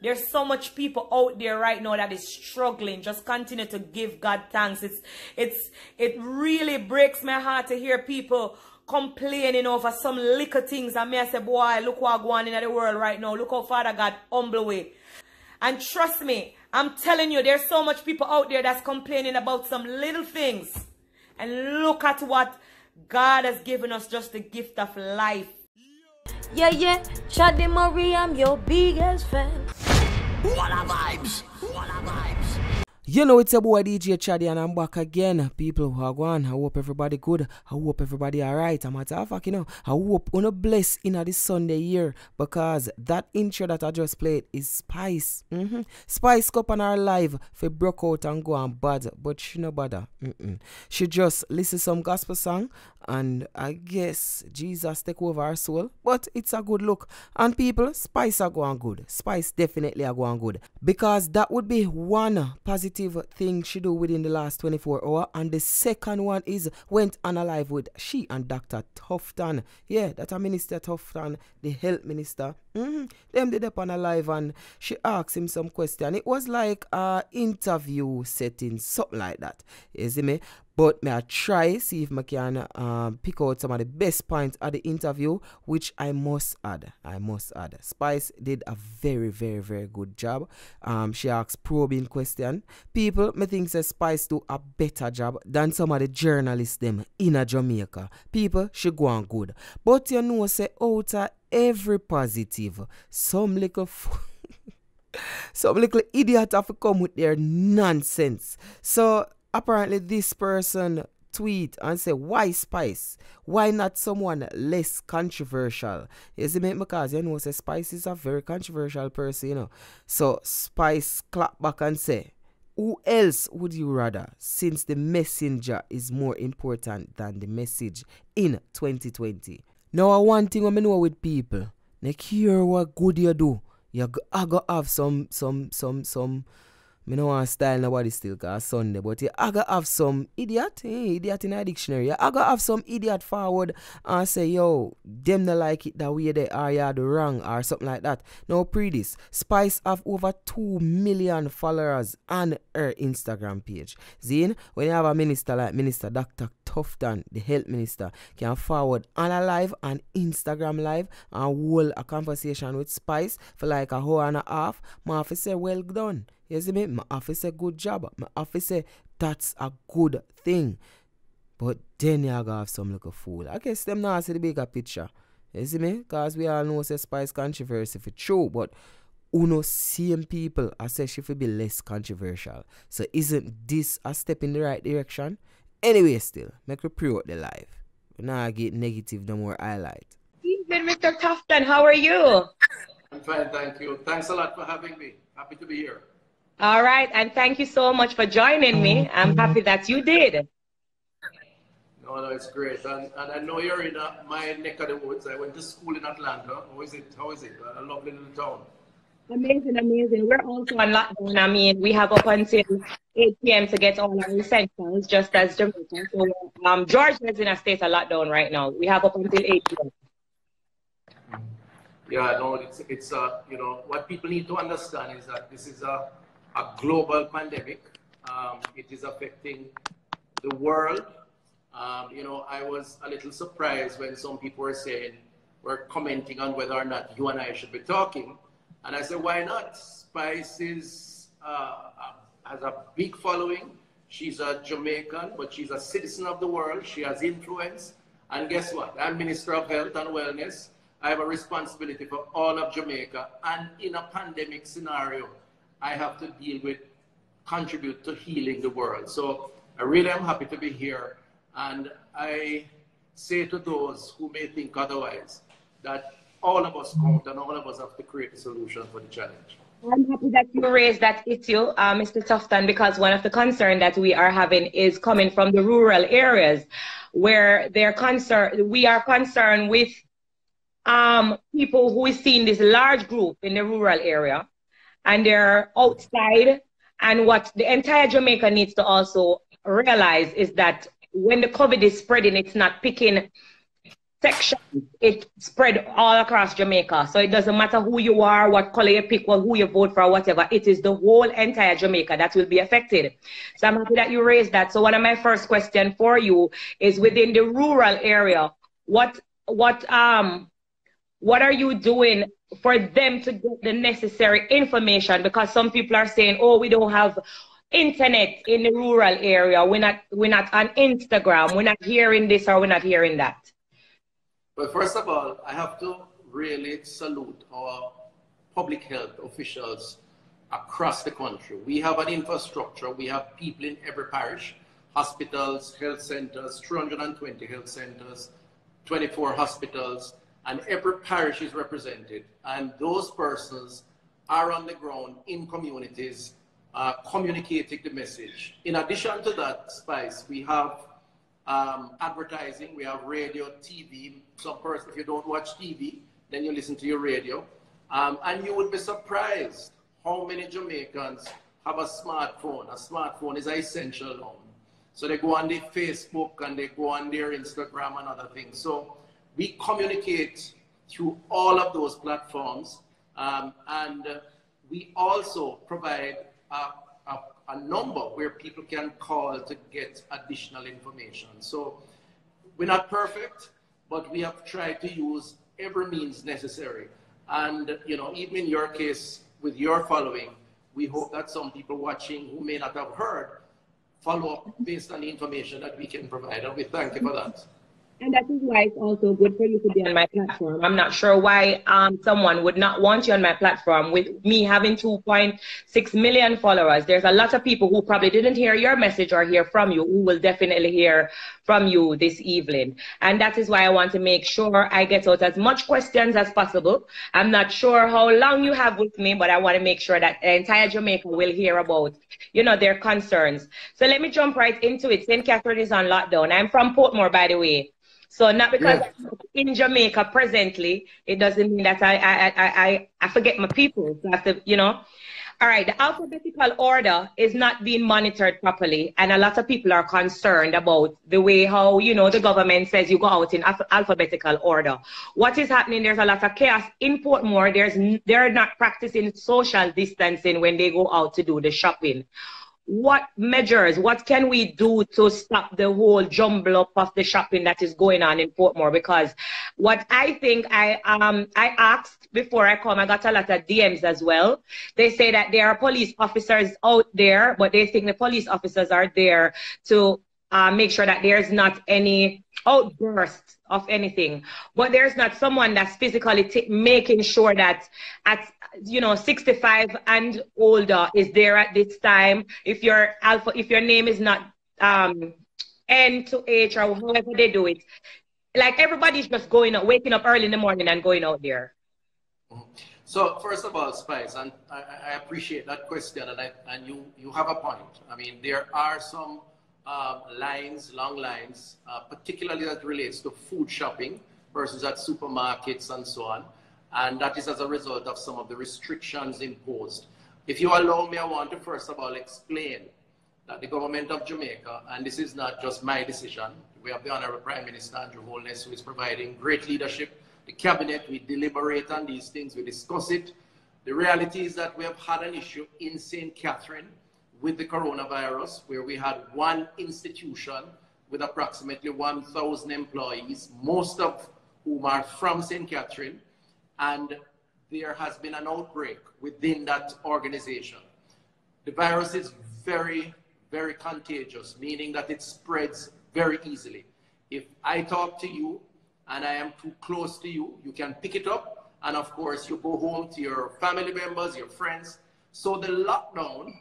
There's so much people out there right now that is struggling. Just continue to give God thanks. It really breaks my heart to hear people complaining over some little things. And me I say, boy, look what going on in the world right now. Look how Father God humble way. And trust me, I'm telling you, there's so much people out there that's complaining about some little things. And look at what God has given us, just the gift of life. Yeah, Chaddy Marie, I'm your biggest fan. What a vibes! What a vibes! You know, it's your boy DJ Chaddy and I'm back again. People who are going, I hope everybody good. I hope everybody alright. I'm matter of fact, you know, I hope you're blessed in this Sunday year, because that intro that I just played is Spice. Spice Cup on her live for broke out and go and bad, but she no bother. She just listen some gospel song and I guess Jesus take over her soul, but it's a good look. And people, Spice are going good. Spice definitely are going good, because that would be one positive thing she do within the last 24 hours, and the second one is went on a live with she and Dr. Tufton. Yeah, that a Minister Tufton, the health minister. Them did up on a live and she asked him some question. It was like a interview setting, something like that. You see me? But may I try see if I can pick out some of the best points of the interview, which I must add. Spice did a very, very, very good job. She asked probing question. People, me think say Spice do a better job than some of the journalists them in a Jamaica. People, she go on good. But you know, say out of every positive, some little idiot have to come with their nonsense. So apparently this person tweet and say, why Spice? Why not someone less controversial? You see me? Because you know, say Spice is a very controversial person, you know. So Spice clap back and say, who else would you rather, since the messenger is more important than the message in 2020? Now one thing I know with people, like hear what good you do. You go have some me no want style nobody still cause Sunday, but you gotta have some idiot in a dictionary. You gotta have some idiot forward and say, yo, them not like it that way they are, you the wrong or something like that. Now pre this, Spice have over 2 million followers on her Instagram page. Zine, when you have a minister like Minister Dr. Tufton, the health minister, can forward on a live and Instagram live and hold a conversation with Spice for like a hour and a half, my have to say well done. You see me? My office say good job. My office say that's a good thing. But then you gotta have some little fool. I guess them not see the bigger picture. You see me? Because we all know say Spice controversy for true, but uno same people I say she should be less controversial. So isn't this a step in the right direction? Anyway, still, make we pray out the live. We not get negative no more highlight. Evening, Mr. Tufton, how are you? I'm fine, thank you. Thanks a lot for having me. Happy to be here. All right, and thank you so much for joining me. I'm happy that you did. No, it's great. And I know you're in my neck of the woods. I went to school in Atlanta. How is it? A lovely little town. Amazing. We're also on lockdown. I mean, we have up until 8 p.m. to get all our essentials, just as Jamaica. So Georgia is in a state of lockdown right now. We have up until 8 p.m. Yeah, no, it's you know, what people need to understand is that this is a global pandemic. It is affecting the world. You know, I was a little surprised when some people were commenting on whether or not you and I should be talking. And I said, why not? Spice has a big following. She's a Jamaican, but she's a citizen of the world. She has influence. And guess what? I'm Minister of Health and Wellness. I have a responsibility for all of Jamaica. And in a pandemic scenario, I have to deal with, contribute to healing the world. So I really am happy to be here. And I say to those who may think otherwise, that all of us count and all of us have to create a solution for the challenge. I'm happy that you raised that issue, Mr. Tufton, because one of the concerns that we are having is coming from the rural areas where we are concerned with people who is seeing this large group in the rural area and they're outside. And what the entire Jamaica needs to also realize is that when the COVID is spreading, it's not picking sections, it spread all across Jamaica. So it doesn't matter who you are, what color you pick, or who you vote for, or whatever. It is the whole entire Jamaica that will be affected. So I'm happy that you raised that. So one of my first questions for you is within the rural area, what are you doing for them to get the necessary information? Because some people are saying, oh, we don't have internet in the rural area. We're not on Instagram. We're not hearing this or we're not hearing that. Well, first of all, I have to really salute our public health officials across the country. We have an infrastructure. We have people in every parish, hospitals, health centers, 320 health centers, 24 hospitals, and every parish is represented. And those persons are on the ground in communities communicating the message. In addition to that, Spice, we have advertising, we have radio, TV. Some person, if you don't watch TV, then you listen to your radio. And you would be surprised how many Jamaicans have a smartphone. A smartphone is essential now. So they go on their Facebook and they go on their Instagram and other things. So we communicate through all of those platforms. And we also provide a number where people can call to get additional information. So we're not perfect, but we have tried to use every means necessary. And, you know, even in your case, with your following, we hope that some people watching who may not have heard follow up based on the information that we can provide. And we thank you for that. And that is why it's also good for you to be on my platform. I'm not sure why someone would not want you on my platform. With me having 2.6 million followers, there's a lot of people who probably didn't hear your message or hear from you who will definitely hear from you this evening. And that is why I want to make sure I get out as much questions as possible. I'm not sure how long you have with me, but I want to make sure that the entire Jamaica will hear about, you know, their concerns. So let me jump right into it. St. Catherine is on lockdown. I'm from Portmore, by the way. So not because I'm in Jamaica presently, it doesn't mean that I forget my people. So I have to, you know. All right, the alphabetical order is not being monitored properly, and a lot of people are concerned about the way how, you know, the government says you go out in alphabetical order. What is happening? There's a lot of chaos in Portmore. They're not practicing social distancing when they go out to do the shopping. What measures, what can we do to stop the whole jumble up of the shopping that is going on in Portmore? Because what I think I asked before I come, I got a lot of DMs as well. They say that there are police officers out there, but they think the police officers are there to make sure that there's not any outbursts of anything. But there's not someone that's physically making sure that at, you know, 65 and older is there at this time. If your name is not N to H or however they do it, like everybody's just going out, waking up early in the morning and going out there. So first of all, Spice, and I appreciate that question, and you have a point. I mean, there are some long lines, particularly that relates to food shopping versus at supermarkets and so on. And that is as a result of some of the restrictions imposed. If you allow me, I want to first of all explain that the government of Jamaica, and this is not just my decision, we have the Honorable Prime Minister Andrew Holness, who is providing great leadership. The cabinet, we deliberate on these things, we discuss it. The reality is that we have had an issue in St. Catherine with the coronavirus, where we had one institution with approximately 1,000 employees, most of whom are from St. Catherine, and there has been an outbreak within that organization. The virus is very, very contagious, meaning that it spreads very easily. If I talk to you and I am too close to you, you can pick it up, and of course you go home to your family members, your friends. So the lockdown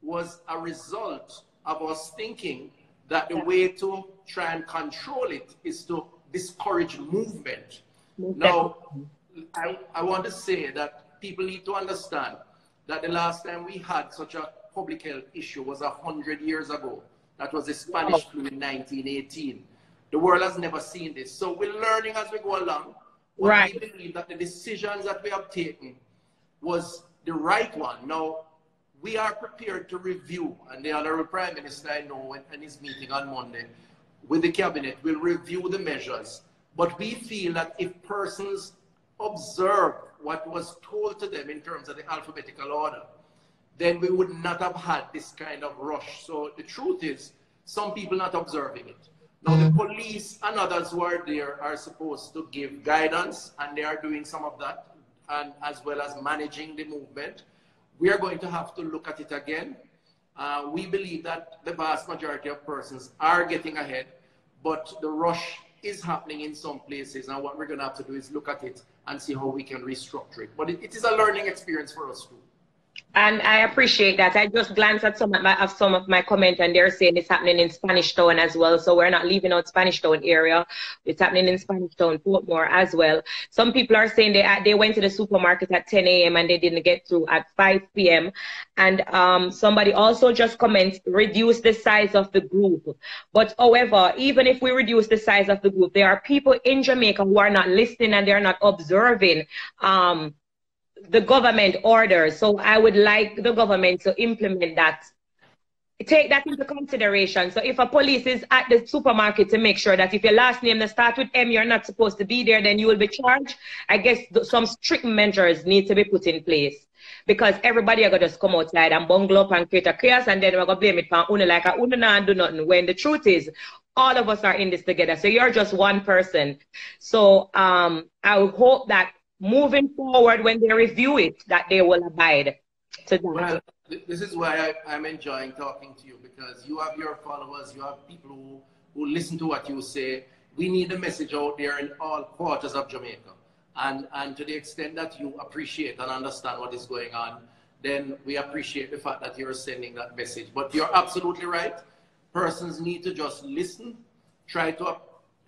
was a result of us thinking that the way to try and control it is to discourage movement. Now, I want to say that people need to understand that the last time we had such a public health issue was 100 years ago. That was the Spanish flu in 1918. The world has never seen this. So we're learning as we go along. Right. We believe that the decisions that we have taken was the right one. Now, we are prepared to review, and the Honorable Prime Minister, I know, in his meeting on Monday with the Cabinet, will review the measures But we feel that if persons observe what was told to them in terms of the alphabetical order, then we would not have had this kind of rush. So the truth is, some people not observing it. Now the police and others who are there are supposed to give guidance, and they are doing some of that, and as well as managing the movement. We are going to have to look at it again. We believe that the vast majority of persons are getting ahead, but the rush is happening in some places, and what we're going to have to do is look at it and see how we can restructure it. But it is a learning experience for us too. And I appreciate that. I just glanced at some of my comments, and they're saying it's happening in Spanish Town as well. So we're not leaving out Spanish Town area. It's happening in Spanish Town, Portmore as well. Some people are saying they went to the supermarket at 10 a.m. and they didn't get through at 5 p.m. And somebody also just comments, reduce the size of the group. But however, even if we reduce the size of the group, there are people in Jamaica who are not listening and they're not observing the government orders. So I would like the government to implement that. Take that into consideration. So if a police is at the supermarket to make sure that if your last name that starts with M, you're not supposed to be there, then you will be charged. I guess some strict measures need to be put in place, because everybody are going to just come outside and bungle up and create a chaos, and then we're going to blame it for Una like a Una and do nothing, when the truth is all of us are in this together. So you're just one person. So I would hope that moving forward, when they review it, that they will abide to that. Well, this is why I'm enjoying talking to you, because you have your followers, you have people who listen to what you say. We need the message out there in all quarters of Jamaica. And to the extent that you appreciate and understand what is going on, then we appreciate the fact that you're sending that message. But you're absolutely right. Persons need to just listen, try to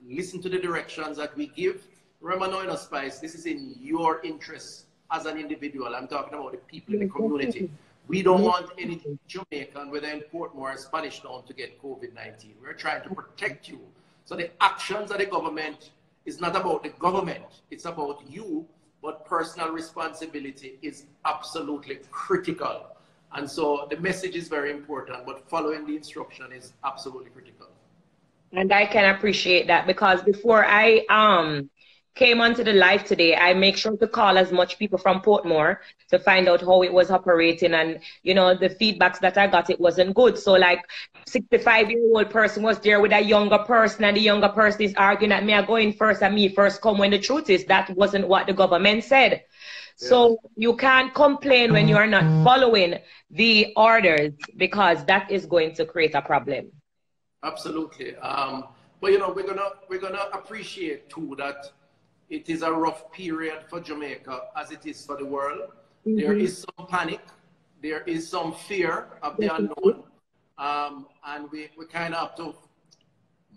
listen to the directions that we give. Remember, no, no, Spice, this is in your interest as an individual. I'm talking about the people in the community. We don't want any Jamaican, whether in Portmore or Spanish Town, to get COVID-19. We're trying to protect you. So the actions of the government is not about the government. It's about you, but personal responsibility is absolutely critical. And so the message is very important, but following the instruction is absolutely critical. And I can appreciate that, because before I came onto the live today, I make sure to call as much people from Portmore to find out how it was operating. And, you know, the feedbacks that I got, it wasn't good. So like 65-year-old person was there with a younger person, and the younger person is arguing that me are going first and me first come, when the truth is that wasn't what the government said. Yeah. So you can't complain when you are not following the orders, because that is going to create a problem. Absolutely. But you know, we're gonna appreciate too that it is a rough period for Jamaica, as it is for the world. Mm-hmm. There is some panic. There is some fear of the unknown. And we kind of have to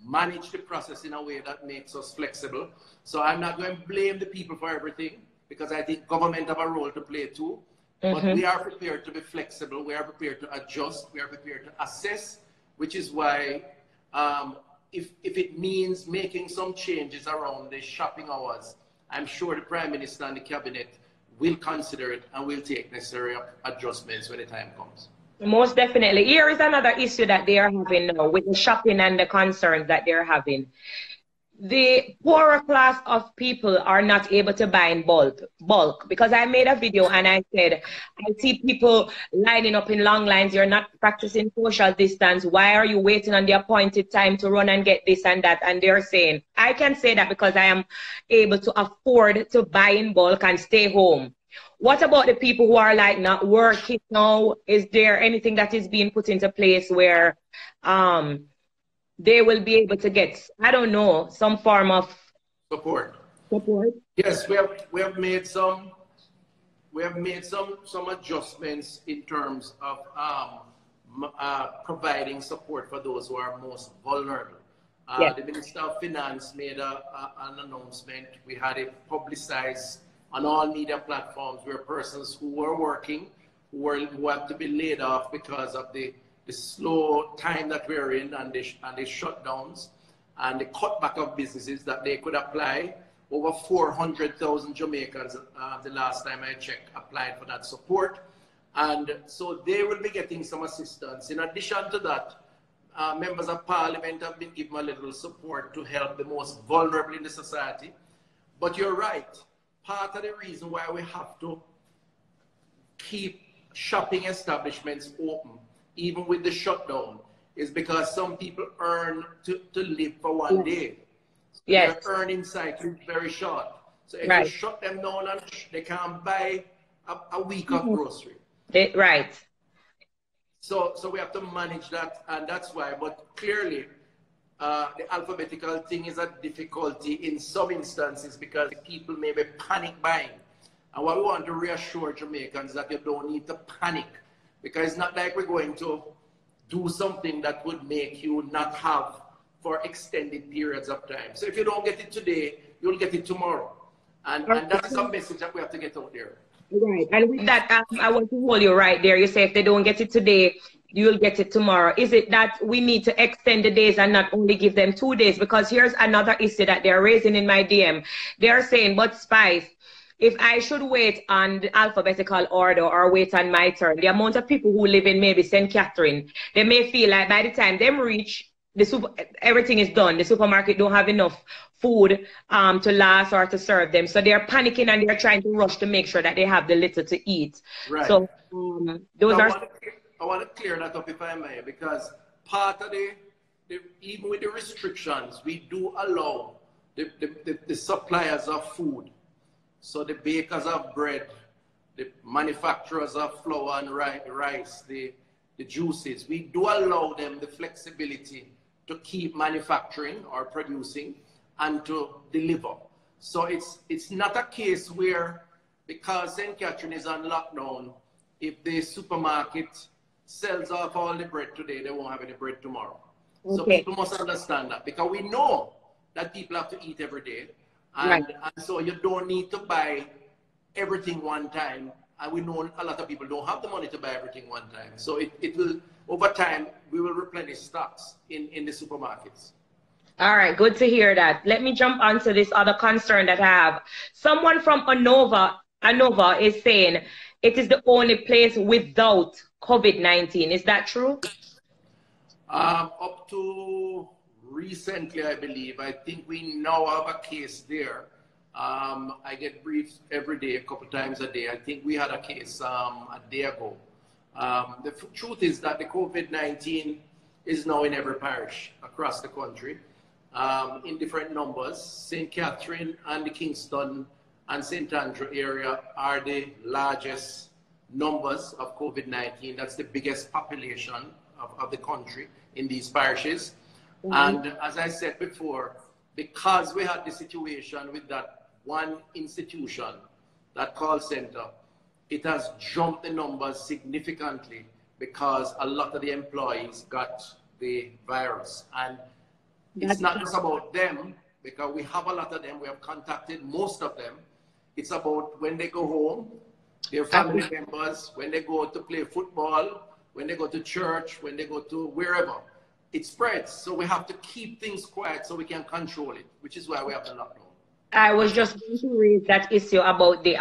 manage the process in a way that makes us flexible. So I'm not going to blame the people for everything, because I think government have a role to play too. But we are prepared to be flexible. We are prepared to adjust. We are prepared to assess, which is why if it means making some changes around the shopping hours, I'm sure the Prime Minister and the Cabinet will consider it and will take necessary adjustments when the time comes. Most definitely. Here is another issue that they are having now with the shopping and the concerns that they're having. The poorer class of people are not able to buy in bulk, because I made a video and I said, I see people lining up in long lines. You're not practicing social distance. Why are you waiting on the appointed time to run and get this and that? And they're saying, I can say that because I am able to afford to buy in bulk and stay home. What about the people who are like not working now? Is there anything that is being put into place where they will be able to get, I don't know, some form of support? Yes, we have made some adjustments in terms of providing support for those who are most vulnerable. The Minister of Finance made an announcement. We had it publicized on all media platforms, where persons who were working, who had to be laid off because of the slow time that we're in, and the shutdowns and the cutback of businesses, that they could apply. Over 400,000 Jamaicans, the last time I checked, applied for that support. And so they will be getting some assistance. In addition to that, members of parliament have been given a little support to help the most vulnerable in the society. But you're right. Part of the reason why we have to keep shopping establishments open, even with the shutdown, is because some people earn to live for one day. So Yes. their earning cycle is very short. So if Right. you shut them down, and they can't buy a week of grocery. Right. So we have to manage that, and that's why. But clearly, the alphabetical thing is a difficulty in some instances because people may be panic buying. And what we want to reassure Jamaicans that you don't need to panic, because it's not like we're going to do something that would make you not have for extended periods of time. So if you don't get it today, you'll get it tomorrow. And that's some message that we have to get out there. Right. And with that, I want to hold you right there. You say if they don't get it today, you'll get it tomorrow. Is it that we need to extend the days and not only give them 2 days? Because here's another issue that they're raising in my DM. They're saying, but Spice, if I should wait on the alphabetical order or wait on my turn, the amount of people who live in maybe St. Catherine, they may feel like by the time them reach, everything is done. The supermarket don't have enough food to last or to serve them. So they're panicking and they're trying to rush to make sure that they have the little to eat. Right. So those are... I want to clear that up if I may, because part of even with the restrictions, we do allow the suppliers of food. So the bakers of bread, the manufacturers of flour and rice, the juices, we do allow them the flexibility to keep manufacturing or producing and to deliver. So it's not a case where, because St. Catherine is on lockdown, if the supermarket sells off all the bread today, they won't have any bread tomorrow. Okay. So people must understand that, because we know that people have to eat every day. And so you don't need to buy everything one time. And we know a lot of people don't have the money to buy everything one time. So it will, over time, we will replenish stocks in the supermarkets. All right, good to hear that. Let me jump onto this other concern that I have. Someone from Anova is saying it is the only place without COVID-19. Is that true? Up to recently, I believe. I think we now have a case there. I get briefed every day, a couple times a day. I think we had a case a day ago. The truth is that the COVID-19 is now in every parish across the country in different numbers. St. Catherine and the Kingston and St. Andrew area are the largest numbers of COVID-19. That's the biggest population of the country in these parishes. And as I said before, because we had the situation with that one institution, that call center, it has jumped the numbers significantly because a lot of the employees got the virus. And it's not just about them, because we have a lot of them. We have contacted most of them. It's about when they go home, their family members, when they go to play football, when they go to church, when they go to wherever. It spreads, so we have to keep things quiet so we can control it, which is why we have the lockdown. I was just going to raise that issue about the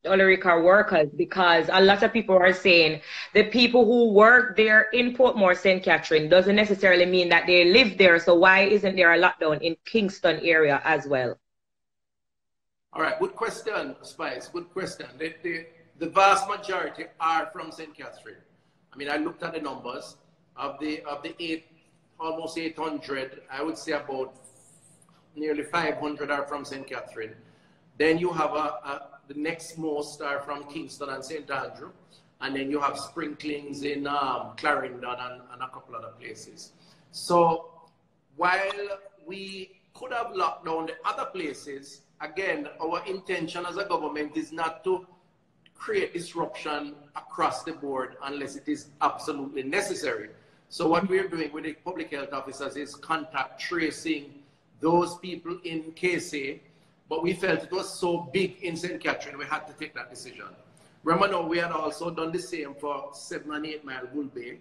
Olorica workers, because a lot of people are saying the people who work there in Portmore, St. Catherine, doesn't necessarily mean that they live there. So why isn't there a lockdown in Kingston area as well? All right, good question, Spice. Good question. The vast majority are from St. Catherine. I mean, I looked at the numbers. Of the almost 800, I would say about nearly 500 are from St. Catherine. Then you have the next most are from Kingston and St. Andrew. And then you have sprinklings in Clarendon and a couple other places. So while we could have locked down the other places, again, our intention as a government is not to create disruption across the board unless it is absolutely necessary. So what we're doing with the public health officers is contact tracing those people in KC, but we felt it was so big in St. Catherine, we had to take that decision. Remember now, we had also done the same for 7 and 8 Mile Bull Bay,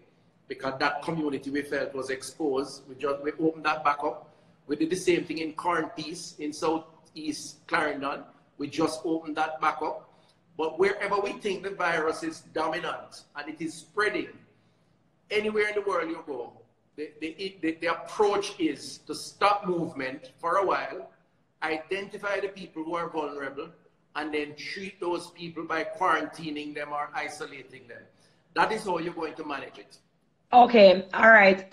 because that community we felt was exposed. We opened that back up. We did the same thing in Cornpeace in Southeast Clarendon. We just opened that back up. But wherever we think the virus is dominant and it is spreading, anywhere in the world you go, the approach is to stop movement for a while, identify the people who are vulnerable, and then treat those people by quarantining them or isolating them. That is how you're going to manage it. Okay, all right.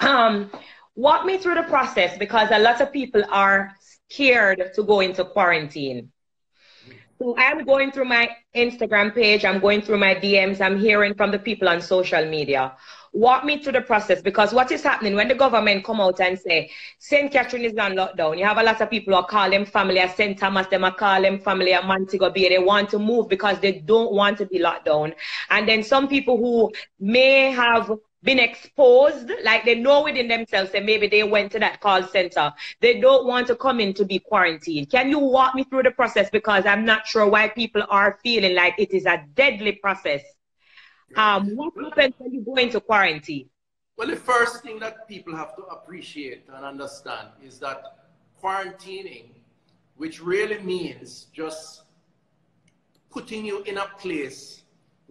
Walk me through the process, because a lot of people are scared to go into quarantine. So I'm going through my Instagram page, I'm going through my DMs, I'm hearing from the people on social media. Walk me through the process, because what is happening when the government come out and say St. Catherine is on lockdown, you have a lot of people who call them family at St. Thomas, them call them family at Montego Bay. They want to move because they don't want to be locked down. And then some people who may have been exposed, like they know within themselves that maybe they went to that call center, they don't want to come in to be quarantined. Can you walk me through the process, because I'm not sure why people are feeling like it is a deadly process. What happens when you go into quarantine? Well, the first thing that people have to appreciate and understand is that quarantining, which really means just putting you in a place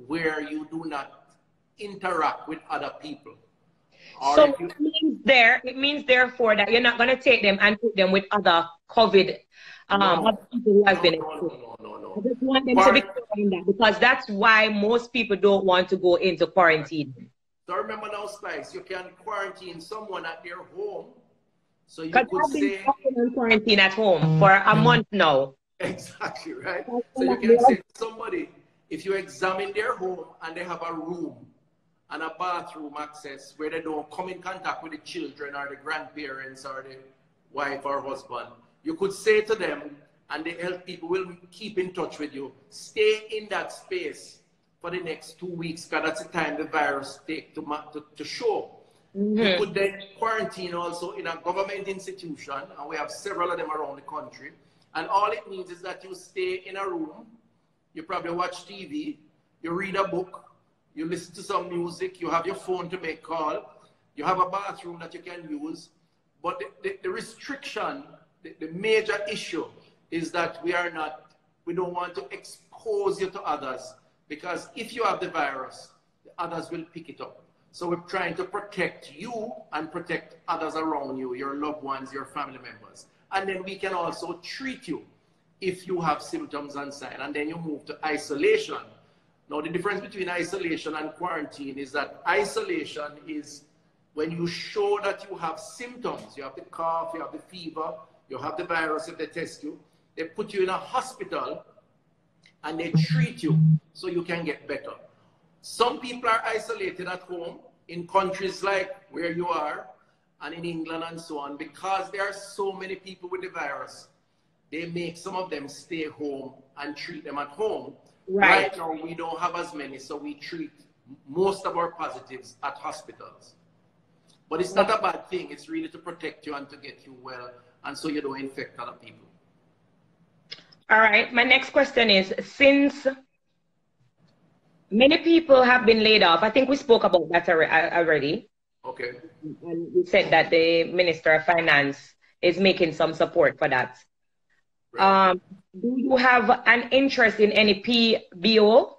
where you do not interact with other people. Or so it means therefore that you're not going to take them and put them with other COVID other people who have been exposed. I just want them to be clear on that, because that's why most people don't want to go into quarantine. So remember now, Spice, you can quarantine someone at their home. So you could say in quarantine at home for a month now. Exactly, right? So you can say to somebody, if you examine their home and they have a room and a bathroom access where they don't come in contact with the children or the grandparents or the wife or husband, you could say to them, and the health people will keep in touch with you, stay in that space for the next 2 weeks, because that's the time the virus takes to show. You could then quarantine also in a government institution, and we have several of them around the country. And all it means is that you stay in a room, you probably watch TV, you read a book, you listen to some music, you have your phone to make call, you have a bathroom that you can use. But the restriction, the major issue is that we don't want to expose you to others, because if you have the virus, the others will pick it up. So we're trying to protect you and protect others around you, your loved ones, your family members. And then we can also treat you if you have symptoms and signs, and then you move to isolation. Now, the difference between isolation and quarantine is that isolation is when you show that you have symptoms, you have the cough, you have the fever, you have the virus if they test you, they put you in a hospital and they treat you so you can get better. Some people are isolated at home in countries like where you are and in England and so on, because there are so many people with the virus. They make some of them stay home and treat them at home. Right now, we don't have as many, so we treat most of our positives at hospitals. But it's not a bad thing. It's really to protect you and to get you well, and so you don't infect other people. All right. My next question is, since many people have been laid off, I think we spoke about that already. Okay. And you said that the Minister of Finance is making some support for that. Right. Do you have an interest in any PBO?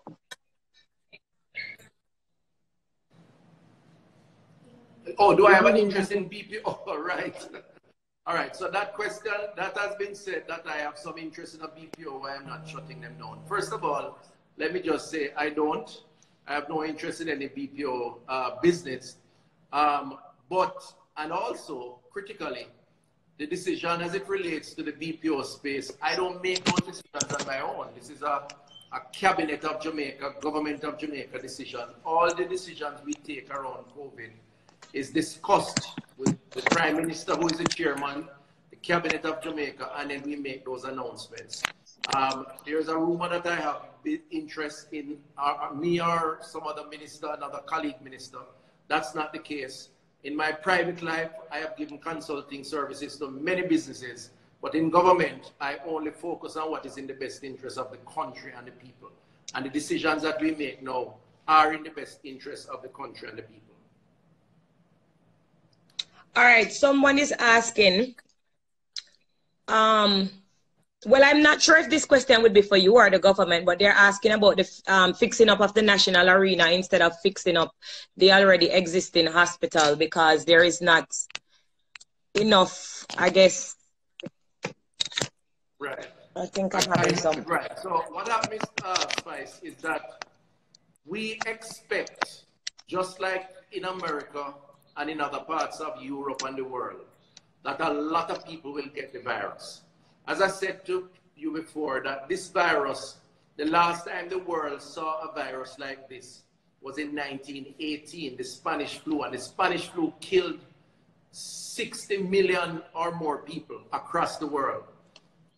Oh, do I have an interest in BPO? All right. All right. So that question, that has been said, that I have some interest in a BPO. I am not shutting them down. First of all, let me just say I don't. I have no interest in any BPO business. And also, critically, the decision as it relates to the BPO space, I don't make no decisions on my own. This is a cabinet of Jamaica, government of Jamaica decision. All the decisions we take around COVID is discussed with the Prime Minister, who is the chairman, the cabinet of Jamaica, and then we make those announcements. There's a rumor that I have interest in me or some other minister, another colleague minister. That's not the case. In my private life, I have given consulting services to many businesses, but in government, I only focus on what is in the best interest of the country and the people. And the decisions that we make now are in the best interest of the country and the people. All right, someone is asking, Well, I'm not sure if this question would be for you or the government, but they're asking about the fixing up of the national arena instead of fixing up the already existing hospital because there is not enough, I guess. Right. I think I'm having some. Right. So what happens, Spice, is that we expect, just like in America and in other parts of Europe and the world, that a lot of people will get the virus. As I said to you before, that this virus, the last time the world saw a virus like this was in 1918, the Spanish flu, and the Spanish flu killed 60 million or more people across the world.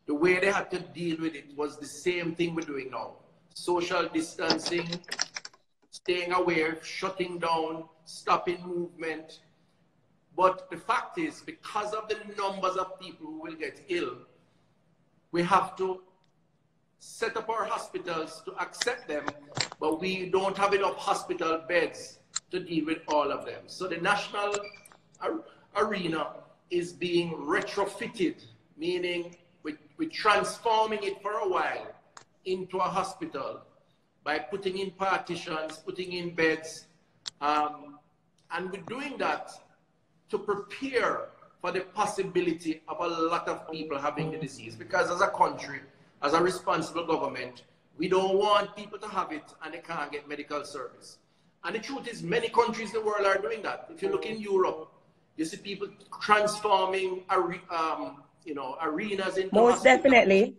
The way they had to deal with it was the same thing we're doing now. Social distancing, staying aware, shutting down, stopping movement. But the fact is, because of the numbers of people who will get ill, we have to set up our hospitals to accept them, but we don't have enough hospital beds to deal with all of them. So the national arena is being retrofitted, meaning we're transforming it for a while into a hospital by putting in partitions, putting in beds, and we're doing that to prepare for the possibility of a lot of people having the disease. Because as a country, as a responsible government, we don't want people to have it and they can't get medical service. And the truth is, many countries in the world are doing that. If you look in Europe, you see people transforming arenas into Most hospitals. Definitely.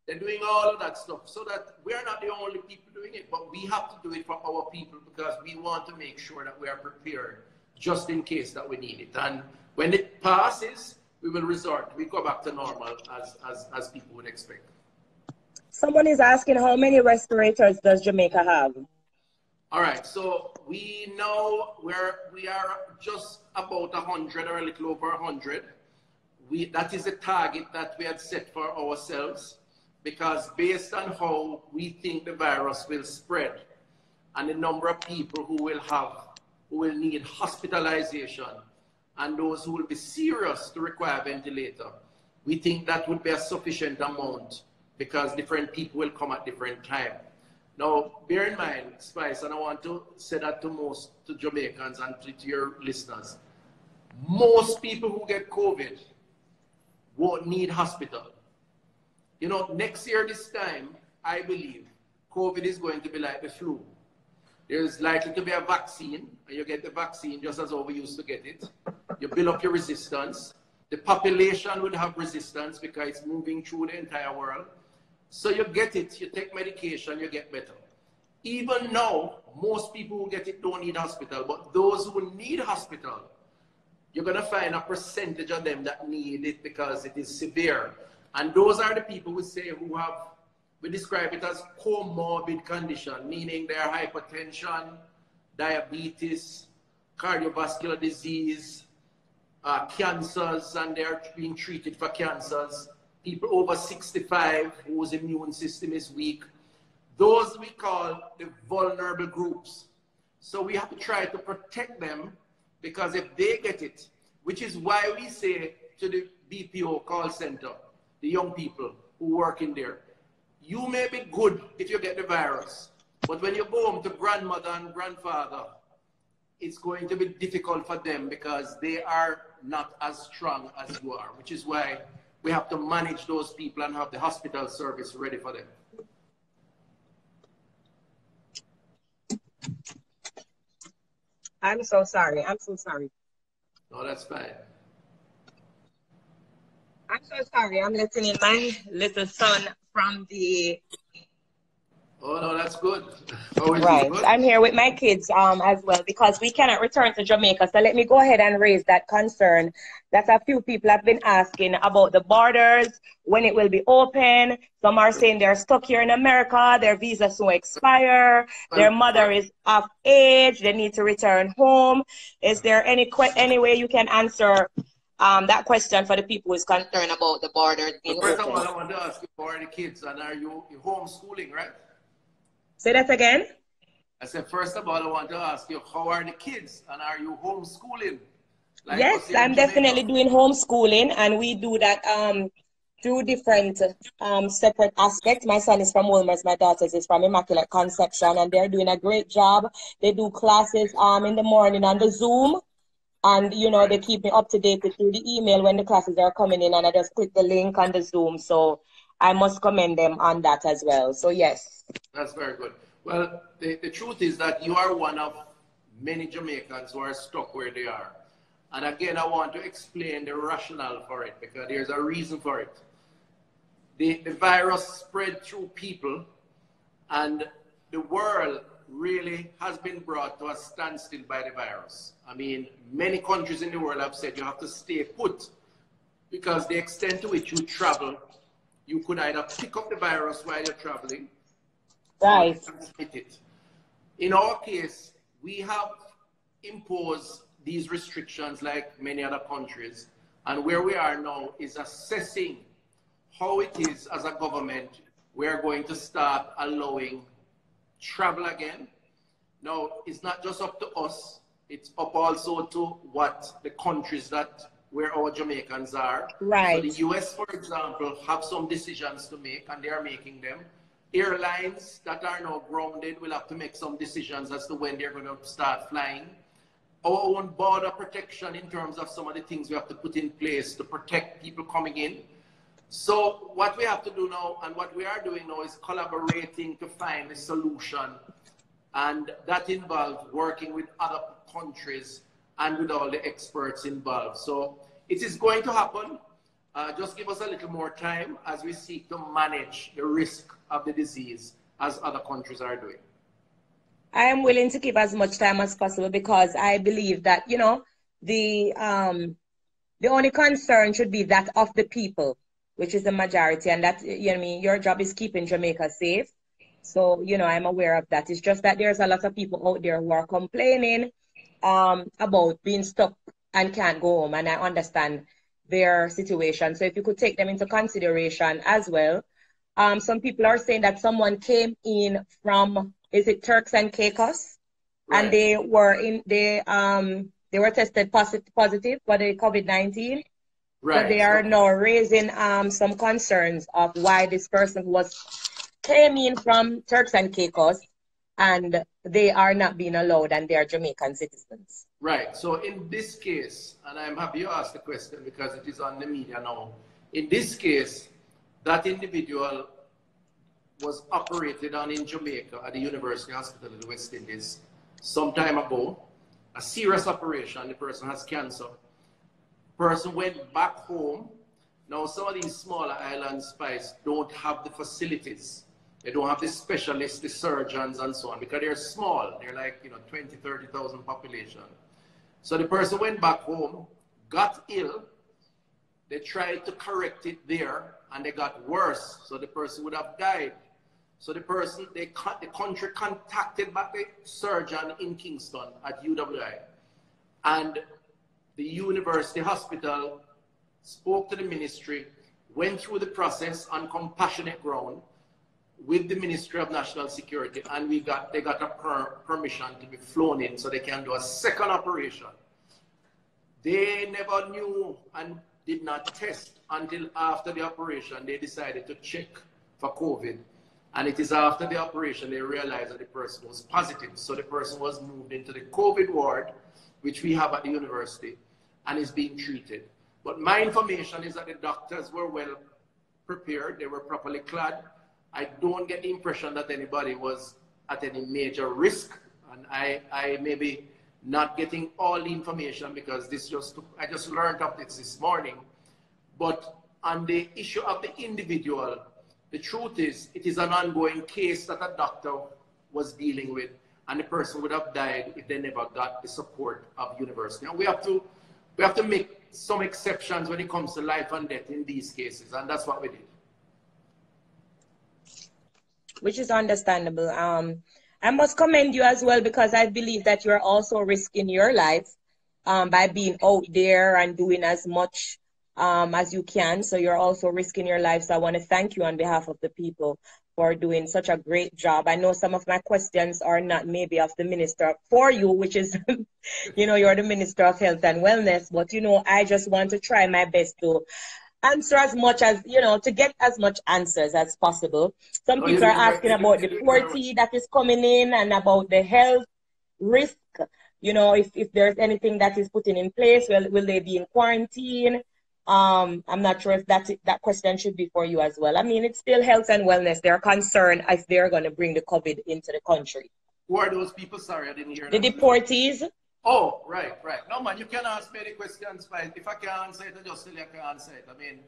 They're doing all of that stuff, so that we're not the only people doing it, but we have to do it for our people because we want to make sure that we are prepared just in case that we need it. And when it passes, we will we go back to normal as people would expect. Someone is asking how many respirators does Jamaica have? All right, so we know we are just about 100 or a little over 100. That is a target that we had set for ourselves because based on how we think the virus will spread and the number of people who will need hospitalization and those who will be serious to require a ventilator, we think that would be a sufficient amount because different people will come at different times. Now, bear in mind, Spice, and I want to say that to Jamaicans and to your listeners, most people who get COVID won't need hospital. You know, next year this time, I believe COVID is going to be like the flu. There's likely to be a vaccine, and you get the vaccine just as how we used to get it. You build up your resistance. The population would have resistance because it's moving through the entire world. So you get it, you take medication, you get better. Even now, most people who get it don't need hospital, but those who need hospital, you're going to find a percentage of them that need it because it is severe. And those are the people we describe it as comorbid condition, meaning they are hypertension, diabetes, cardiovascular disease, cancers, and they are being treated for cancers. People over 65 whose immune system is weak. Those we call the vulnerable groups. So we have to try to protect them because if they get it, which is why we say to the BPO call center, the young people who work in there, you may be good if you get the virus, but when you go home to grandmother and grandfather, it's going to be difficult for them because they are not as strong as you are, which is why we have to manage those people and have the hospital service ready for them. I'm so sorry. I'm so sorry. No, that's fine. I'm so sorry. I'm letting in my little son from the... Oh, no, that's good. Oh, Right. good? I'm here with my kids as well because we cannot return to Jamaica. So let me go ahead and raise that concern that a few people have been asking about the borders, when it will be open. Some are saying they're stuck here in America, their visas will expire, their mother is of age, they need to return home. Is there any way you can answer that question for the people who is concerned about the borders being First open? of all, I want to ask you, how are the kids, and are you homeschooling, right? Say that again. I said, first of all, I want to ask you, how are the kids, and are you homeschooling? Like yes, I'm definitely doing homeschooling, and we do that two different separate aspects. My son is from Wilmers, my daughter's is from Immaculate Conception, and they're doing a great job. They do classes in the morning on the Zoom, and you know they keep me up to date through the email when the classes are coming in, and I just click the link on the Zoom. So I must commend them on that as well. So yes. That's very good. Well, the truth is that you are one of many Jamaicans who are stuck where they are. And again, I want to explain the rationale for it because there's a reason for it. The virus spread through people, and the world really has been brought to a standstill by the virus. I mean, many countries in the world have said you have to stay put because the extent to which you travel, you could either pick up the virus while you're traveling, right, or transmit it. In our case, we have imposed these restrictions like many other countries, and where we are now is assessing how it is as a government we are going to start allowing travel again. Now, it's not just up to us, it's up also to what the countries that where our Jamaicans are. Right. So the US, for example, have some decisions to make, and they are making them. Airlines that are now grounded will have to make some decisions as to when they're going to start flying. Our own border protection in terms of some of the things we have to put in place to protect people coming in. So what we have to do now, and what we are doing now, is collaborating to find a solution. And that involves working with other countries and with all the experts involved. So it is going to happen. Just give us a little more time as we seek to manage the risk of the disease as other countries are doing. I am willing to give as much time as possible because I believe that, you know, the only concern should be that of the people, which is the majority, and that, you know what I mean, your job is keeping Jamaica safe. So, you know, I'm aware of that. It's just that there's a lot of people out there who are complaining about being stuck and can't go home, and I understand their situation. So if you could take them into consideration as well. Some people are saying that someone came in from, is it Turks and Caicos? Right. And they were tested positive for the COVID-19. Right. So they are now raising some concerns of why this person came in from Turks and Caicos and they are not being allowed and they are Jamaican citizens. Right. So in this case, and I'm happy you asked the question because it is on the media now. In this case, that individual was operated on in Jamaica at the University Hospital in the West Indies some time ago. A serious operation. The person has cancer. Person went back home. Now, some of these smaller island spies don't have the facilities. They don't have the specialists, the surgeons, and so on, because they're small. They're like, 20, 30,000 population. So the person went back home, got ill. They tried to correct it there, and they got worse. So the person would have died. So the country contacted back the surgeon in Kingston at UWI. And the university hospital spoke to the ministry, went through the process on compassionate ground with the Ministry of National Security, and they got a permission to be flown in so they can do a second operation. They never knew and did not test until after the operation. They decided to check for COVID. And it is after the operation they realized that the person was positive. So the person was moved into the COVID ward, which we have at the university, and is being treated. But my information is that the doctors were well prepared. They were properly clad. I don't get the impression that anybody was at any major risk. And I may be not getting all the information because I just learned of this morning. But on the issue of the individual, the truth is, it is an ongoing case that a doctor was dealing with, and the person would have died if they never got the support of university. And we have to make some exceptions when it comes to life and death in these cases, and that's what we did. Which is understandable. I must commend you as well because I believe that you're also risking your life by being out there and doing as much as you can. So you're also risking your life. So I want to thank you on behalf of the people for doing such a great job. I know some of my questions are not maybe of the minister for you, which is, you're the Minister of Health and Wellness. But, I just want to try my best to answer as much as, to get as much answers as possible. Some people are asking about the deportee that is coming in and about the health risk. If there's anything that is put in place, will they be in quarantine? I'm not sure if that question should be for you as well. I mean, it's still health and wellness. They're concerned if they're going to bring the COVID into the country. Who are those people? Sorry, I didn't hear the that. The deportees. Oh, right. No, man, you can ask me the questions, but if I can't answer it, I just tell you I can't answer it. I mean,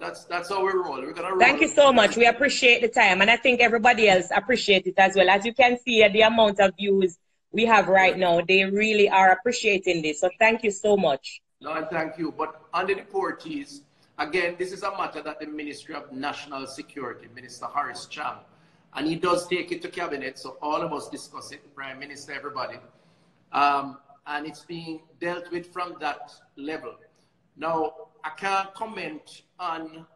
that's how we roll. We're gonna roll. Thank you so much. We appreciate the time, and I think everybody else appreciates it as well. As you can see, the amount of views we have right now, they really are appreciating this. So thank you so much. No, and thank you. But on the deportees, again, this is a matter that the Ministry of National Security, Minister Horace Chang, and he does take it to cabinet. So all of us discuss it, Prime Minister, everybody. And it's being dealt with from that level. Now, I can't comment on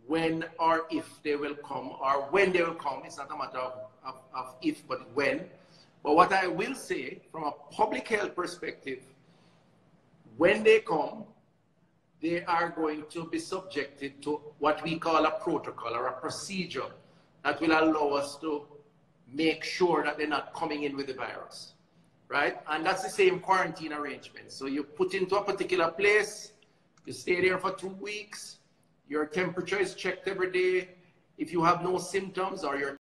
when or if they will come, or when they will come. It's not a matter of if, but when. But what I will say from a public health perspective, when they come, they are going to be subjected to what we call a protocol or a procedure that will allow us to make sure that they're not coming in with the virus, right? And that's the same quarantine arrangement. So you put into a particular place, you stay there for 2 weeks, your temperature is checked every day. If you have no symptoms or you're